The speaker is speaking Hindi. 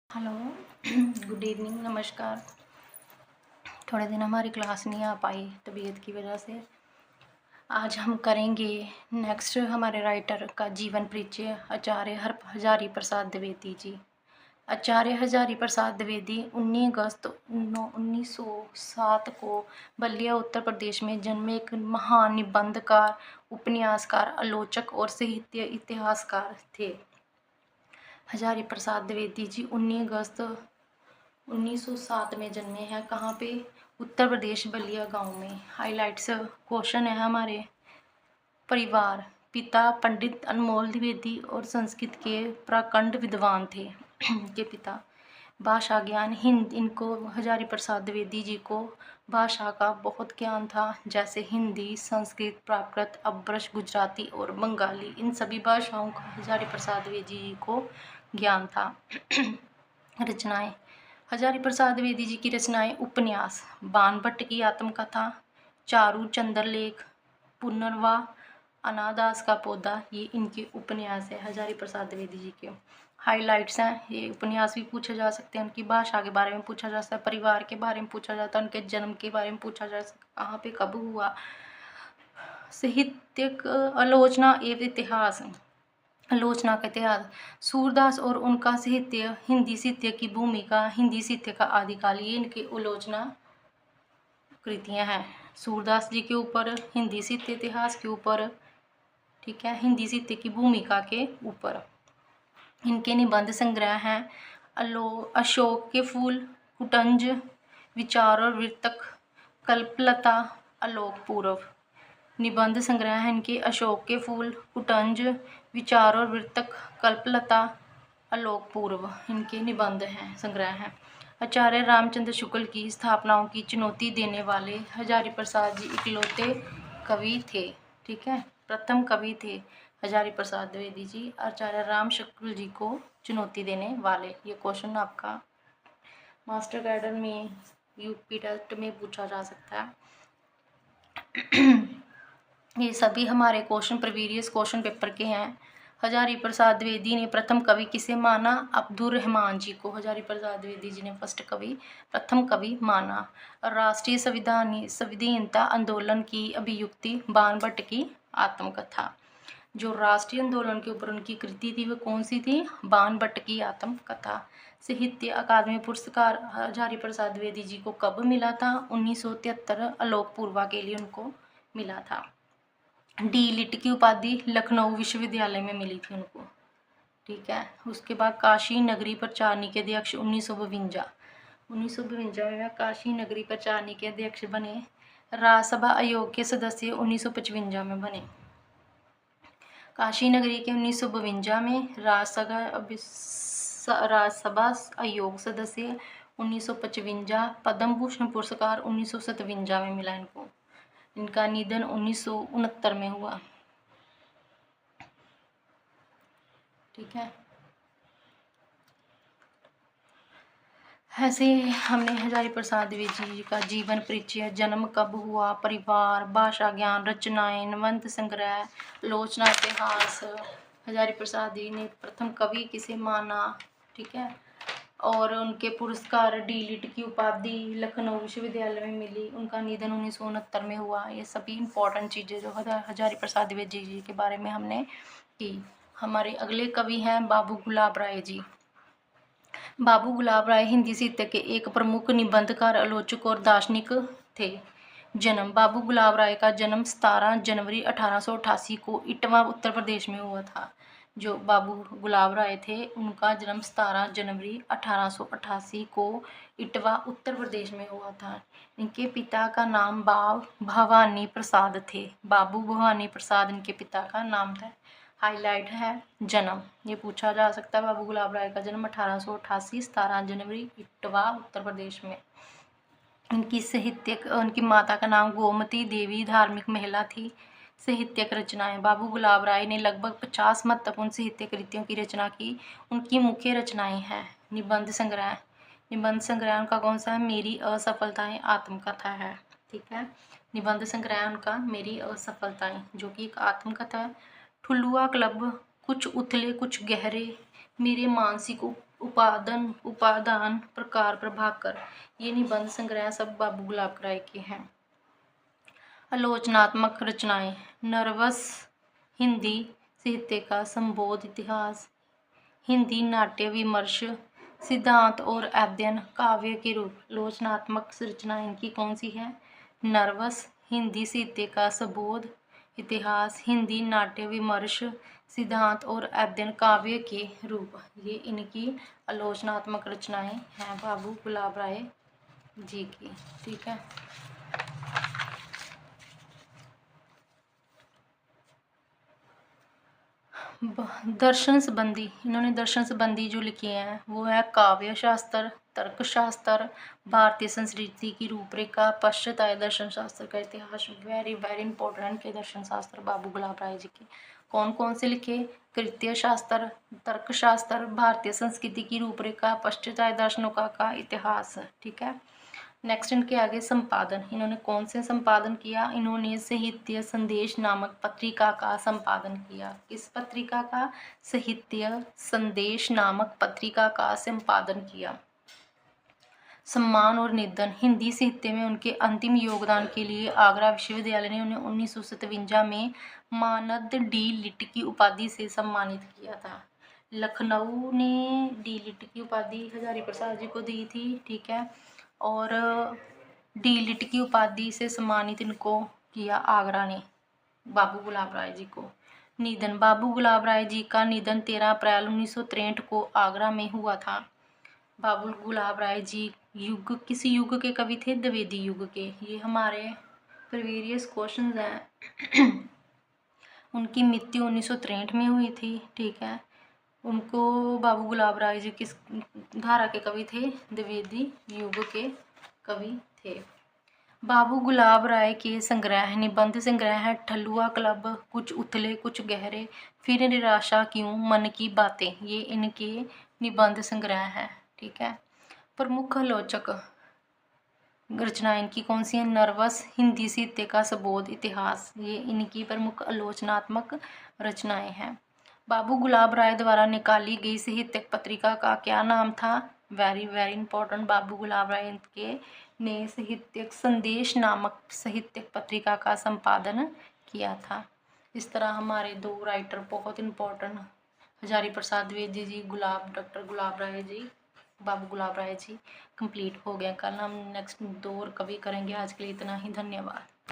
हेलो। गुड इवनिंग, नमस्कार। थोड़े दिन हमारी क्लास नहीं आ पाई तबीयत की वजह से। आज हम करेंगे नेक्स्ट हमारे राइटर का जीवन परिचय आचार्य हजारी प्रसाद द्विवेदी जी। आचार्य हजारी प्रसाद द्विवेदी 19 अगस्त 1907 को बलिया उत्तर प्रदेश में जन्मे एक महान निबंधकार, उपन्यासकार, आलोचक और साहित्य इतिहासकार थे। हजारी प्रसाद द्विवेदी जी 19 अगस्त 1907 में जन्मे हैं। कहाँ पे? उत्तर प्रदेश, बलिया गांव में। हाइलाइट्स क्वेश्चन है हमारे। परिवार: पिता पंडित अनमोल द्विवेदी और संस्कृत के प्रकांड विद्वान थे। के पिता। भाषा ज्ञान: हिंदी। इनको हजारी प्रसाद द्विवेदी जी को भाषा का बहुत ज्ञान था, जैसे हिंदी, संस्कृत, प्राकृत, अब्रश, गुजराती और बंगाली। इन सभी भाषाओं का हजारी प्रसाद द्विवेदी जी को ज्ञान था। रचनाएं: हजारी प्रसाद द्विवेदी जी की रचनाएं उपन्यास: बाणभट्ट की आत्मकथा, चारू चंद्रलेख, पुनर्वा, अनादास का पौधा, ये इनके उपन्यास है हजारी प्रसाद द्विवेदी जी के। हाइलाइट्स हैं, ये उपन्यास भी पूछे जा सकते हैं। उनकी भाषा के बारे में पूछा जा सकता है, परिवार के बारे में पूछा जाता है, उनके जन्म के बारे में पूछा जा सकता है, कहाँ पे कब हुआ। साहित्यिक आलोचना एवं इतिहास: आलोचना का इतिहास: सूरदास और उनका साहित्य, हिंदी साहित्य की भूमिका, हिंदी साहित्य का आदिकाल, ये इनकी आलोचना कृतियां हैं। सूरदास जी के ऊपर, हिंदी साहित्य इतिहास के ऊपर, ठीक है, हिंदी साहित्य की भूमिका के ऊपर। इनके निबंध संग्रह हैं अशोक के फूल, कुटंज, विचार और वृत्तक, कल्पलता, आलोक पूर्व। निबंध संग्रह हैं इनके अशोक के फूल, कुटंज, विचार और वृत्तक, कल्पलता, आलोक पूर्व, इनके निबंध हैं, संग्रह हैं। आचार्य रामचंद्र शुक्ल की स्थापनाओं की चुनौती देने वाले हजारी प्रसाद जी इकलौते कवि थे। ठीक है, प्रथम कवि थे हजारी प्रसाद द्विवेदी जी, आचार्य राम शुक्ल जी को चुनौती देने वाले। ये क्वेश्चन आपका मास्टर गाइडर में यूपी टेस्ट में पूछा जा सकता है। ये सभी हमारे क्वेश्चन प्रीवियस क्वेश्चन पेपर के हैं। हजारी प्रसाद द्विवेदी ने प्रथम कवि किसे माना? अब्दुल रहमान जी को हजारी प्रसाद द्विवेदी जी ने प्रथम कवि माना। राष्ट्रीय संविधानता आंदोलन की अभियुक्ति बाणभट्ट की आत्मकथा। जो राष्ट्रीय आंदोलन के ऊपर उनकी कृति थी वो कौन सी थी? बाणभट्ट की आत्मकथा। साहित्य अकादमी पुरस्कार हजारी प्रसाद द्विवेदी जी को कब मिला था? 1973 आलोक पूर्वा के लिए उनको मिला था। डी लिट की उपाधि लखनऊ विश्वविद्यालय में मिली थी उनको। ठीक है, उसके बाद काशी नगरी प्रचारनी के अध्यक्ष 1952 में काशी नगरी प्रचारनी के अध्यक्ष बने। राज्यसभा आयोग के सदस्य 1955 में बने। काशी नगरी के 1952 में, राज्यसभा आयोग सदस्य 1955, पद्म भूषण पुरस्कार 1957 में मिला इनको। इनका निधन 1969 में हुआ। ठीक है, ऐसे हमने हजारी प्रसाद द्विवेदी जी का जीवन परिचय, जन्म कब हुआ, परिवार, भाषा ज्ञान, रचनाएं, निबंध संग्रह, आलोचना इतिहास, हजारी प्रसाद जी ने प्रथम कवि किसे माना, ठीक है, और उनके पुरस्कार, डी लिट की उपाधि लखनऊ विश्वविद्यालय में मिली, उनका निधन 1969 में हुआ। ये सभी इंपॉर्टेंट चीज़ें जो हजारी प्रसाद द्विवेदी जी के बारे में हमने की। हमारे अगले कवि हैं बाबू गुलाब राय जी। बाबू गुलाब राय हिंदी साहित्य के एक प्रमुख निबंधकार, आलोचक और दार्शनिक थे। जन्म: बाबू गुलाब राय का जन्म 17 जनवरी 1888 को इटवा उत्तर प्रदेश में हुआ था। जो बाबू गुलाब राय थे उनका जन्म 17 जनवरी 1888 को इटवा उत्तर प्रदेश में हुआ था। इनके पिता का नाम भवानी प्रसाद थे। बाबू भवानी प्रसाद इनके पिता का नाम था। हाईलाइट है जन्म, ये पूछा जा सकता है। बाबू गुलाब राय का जन्म 1888 17 जनवरी इटवा उत्तर प्रदेश में। उनकी माता का नाम गोमती देवी धार्मिक महिला थी। साहित्यिक रचनाएं: बाबू गुलाब राय ने लगभग 50 महत्वपूर्ण साहित्य कृतियों की रचना की। उनकी मुख्य रचनाएं हैं निबंध संग्रह उनका कौन सा है? मेरी असफलताएं आत्मकथा है। ठीक है, निबंध संग्रह उनका मेरी असफलताएं, जो कि एक आत्मकथा है। ठुल्लुआ क्लब, कुछ उथले कुछ गहरे, मेरे मानसिक उपादान प्रकार प्रभाकर, ये निबंध संग्रह सब बाबू गुलाब राय के हैं। आलोचनात्मक रचनाएं, नर्वस, हिंदी साहित्य का संबोध इतिहास, हिंदी नाट्य विमर्श, सिद्धांत और अध्ययन, काव्य के रूप। आलोचनात्मक रचनाएं इनकी कौन सी है? नर्वस, हिंदी साहित्य का संबोध इतिहास, हिंदी नाट्य विमर्श, सिद्धांत और अध्ययन, काव्य के रूप। ये इनकी आलोचनात्मक रचनाएं हैं बाबू गुलाब राय जी की। ठीक है। दर्शन संबंधी, इन्होंने दर्शन संबंधी जो लिखे हैं वो है काव्य शास्त्र, तर्कशास्त्र, भारतीय संस्कृति की रूपरेखा, पश्चाताय दर्शन शास्त्र का इतिहास। वेरी वेरी इंपॉर्टेंट के दर्शन शास्त्र बाबू गुलाब राय जी के। कौन कौन से लिखे? कृत्य शास्त्र, तर्कशास्त्र, भारतीय संस्कृति की रूपरेखा, पश्चाताय दर्शनों का इतिहास। ठीक है। नेक्स्ट इनके आगे संपादन, इन्होंने कौन से संपादन किया? इन्होंने साहित्य संदेश नामक पत्रिका का संपादन किया। किस पत्रिका का? साहित्य संदेश नामक पत्रिका का संपादन किया। सम्मान और निधन, हिंदी साहित्य में उनके अंतिम योगदान के लिए आगरा विश्वविद्यालय ने उन्हें 1957 में मानद डी लिट की उपाधि से सम्मानित किया था। लखनऊ ने डी लिट की उपाधि हजारी प्रसाद जी को दी थी। ठीक है। और डी लिट की उपाधि से सम्मानित इनको किया आगरा ने बाबू गुलाब राय जी को। निधन, बाबू गुलाब राय जी का निधन 13 अप्रैल 1963 को आगरा में हुआ था। बाबू गुलाब राय जी किस युग के कवि थे? द्विवेदी युग के। ये हमारे प्रीवियस क्वेश्चन हैं। उनकी मृत्यु 1963 में हुई थी। ठीक है। उनको बाबू गुलाब राय जी किस धारा के कवि थे? द्विवेदी युग के कवि थे। बाबू गुलाब राय के संग्रह, निबंध संग्रह है ठल्लुआ क्लब, कुछ उथले कुछ गहरे, फिर निराशा क्यों, मन की बातें। ये इनके निबंध संग्रह है। ठीक है। प्रमुख आलोचक रचनाएं इनकी कौन सी है? नर्वस, हिंदी साहित्य का संबोध इतिहास, ये इनकी प्रमुख आलोचनात्मक रचनाएं हैं। बाबू गुलाब राय द्वारा निकाली गई साहित्यिक पत्रिका का क्या नाम था? वेरी वेरी इंपॉर्टेंट, बाबू गुलाब राय के ने साहित्यिक संदेश नामक साहित्यिक पत्रिका का संपादन किया था। इस तरह हमारे दो राइटर बहुत इंपॉर्टेंट, हजारी प्रसाद द्विवेदी जी, डॉक्टर गुलाब राय जी, बाबू गुलाब राय जी कंप्लीट हो गया। कल हम नेक्स्ट 2 और कवि करेंगे। आज के लिए इतना ही, धन्यवाद।